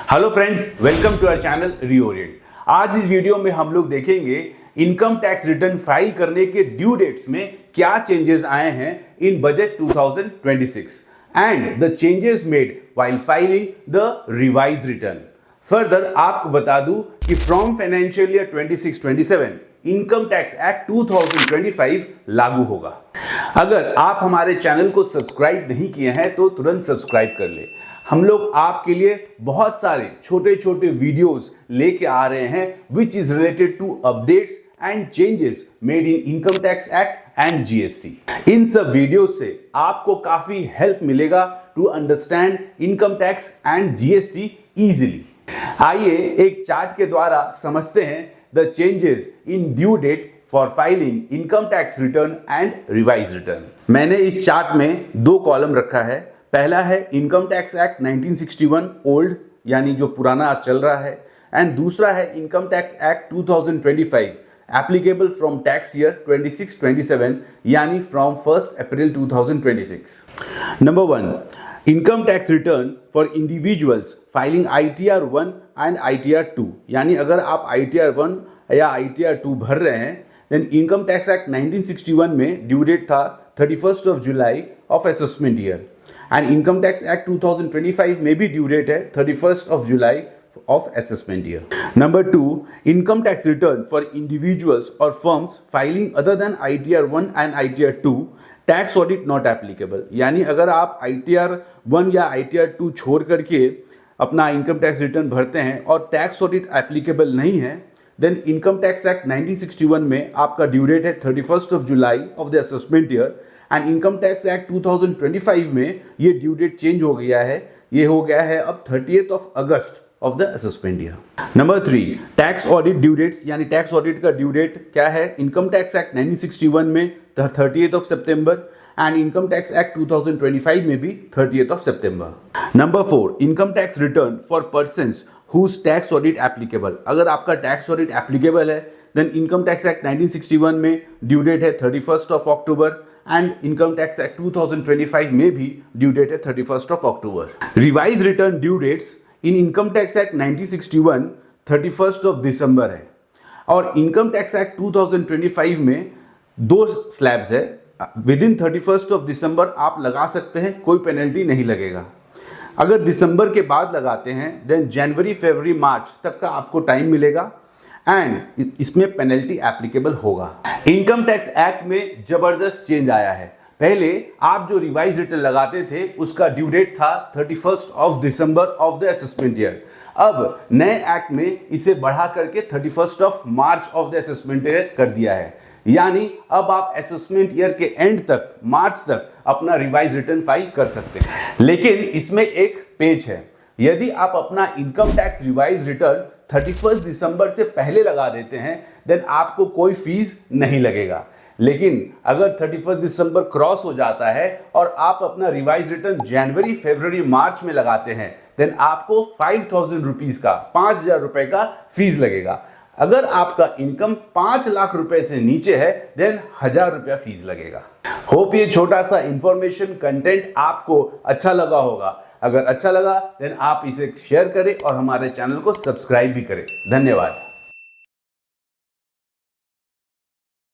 Hello friends, welcome to our channel reorient. आज इस video में हम लोग देखेंगे इनकम टैक्स रिटर्न फाइल करने के ड्यू डेट्स में क्या चेंजेस आए हैं in budget 2026 and the changes made while filing the revise return. Further आपको बता दूं कि from financial year 26-27 income tax act 2025 लागू होगा। अगर आप हमारे चैनल को सब्सक्राइब नहीं किए हैं तो तुरंत सब्सक्राइब कर ले। हम लोग आपके लिए बहुत सारे छोटे छोटे वीडियोस लेके आ रहे हैं which is related to updates and changes made in income tax act and GST. इन सब वीडियो से आपको काफी हेल्प मिलेगा to understand income tax and GST easily. आइए एक चार्ट के द्वारा समझते हैं the changes in due date for filing income tax return and revise return. मैंने इस चार्ट में दो कॉलम रखा है। पहला है इनकम टैक्स एक्ट 1961 ओल्ड, यानी जो पुराना चल रहा है, एंड दूसरा है income tax act 2025 applicable from tax year 26-27 यानी from 1 April 2026। Number 1, income tax return for individuals filing ITR 1 and ITR 2, यानी अगर आप ITR 1 या ITR 2 भर रहे हैं देन इनकम टैक्स एक्ट 1961 में ड्यू डेट था 31 July of assessment year and income tax act 2025 में भी ड्यू डेट है 31 July of assessment year. Number 2, income tax return for individuals और firms filing other than ITR 1 and ITR 2 tax audit not applicable, यानी अगर आप ITR 1 या ITR 2 छोड़ करके अपना इनकम टैक्स रिटर्न भरते हैं और टैक्स ऑडिट एप्लीकेबल नहीं है देन इनकम टैक्स एक्ट 1961 में आपका ड्यू डेट है 31 July of the assessment year and income tax act 2025 में ये ड्यू डेट चेंज हो गया है, ये हो गया है अब 30 अगस्त of the assessment year. Number 3, tax audit due dates, यानी टैक्स ऑडिट का ड्यू डेट क्या है इनकम टैक्स एक्ट 1961 में 30 सितंबर एंड इनकम टैक्स एक्ट 2025 में भी 30 सितंबर। Number 4, income tax return for persons whose tax audit applicable, अगर आपका टैक्स ऑडिट एप्लीकेबल है देन इनकम टैक्स एक्ट 1961 में ड्यू डेट है 31 अक्टूबर एंड इनकम टैक्स एक्ट 2025 में भी ड्यू डेट है 31 अक्टूबर। Revise return due dates in income tax act 1961 31 दिसंबर है और इनकम टैक्स एक्ट 2025 में दो स्लैब्स है। विद इन 31 दिसंबर आप लगा सकते हैं, कोई पेनल्टी नहीं लगेगा। अगर दिसंबर के बाद लगाते हैं देन जनवरी, फरवरी, मार्च तक का आपको टाइम मिलेगा एंड इसमें पेनल्टी एप्लीकेबल होगा। इनकम टैक्स एक्ट में जबरदस्त चेंज आया है। पहले आप जो रिवाइज रिटर्न लगाते थे उसका ड्यू डेट था 31 December of the assessment year. अब नए एक्ट में इसे बढ़ा करके 31 मार्च ऑफ द असेसमेंट ईयर कर दिया है, यानी अब आप असेसमेंट ईयर के एंड तक, मार्च तक अपना रिवाइज रिटर्न फाइल कर सकते हैं। लेकिन इसमें एक पेच है, यदि आप अपना इनकम टैक्स रिवाइज रिटर्न 31 दिसंबर से पहले लगा देते हैं देन आपको कोई फीस नहीं लगेगा। लेकिन अगर 31 दिसंबर क्रॉस हो जाता है और आप अपना रिवाइज रिटर्न जनवरी, फरवरी, मार्च में लगाते हैं देन आपको 5,000 रुपीज का, 5,000 रुपए का फीस लगेगा। अगर आपका इनकम 5 लाख रुपए से नीचे है देन 1,000 रुपया फीस लगेगा। होप ये छोटा सा इंफॉर्मेशन कंटेंट आपको अच्छा लगा होगा। अगर अच्छा लगा देन आप इसे शेयर करें और हमारे चैनल को सब्सक्राइब भी करें। धन्यवाद।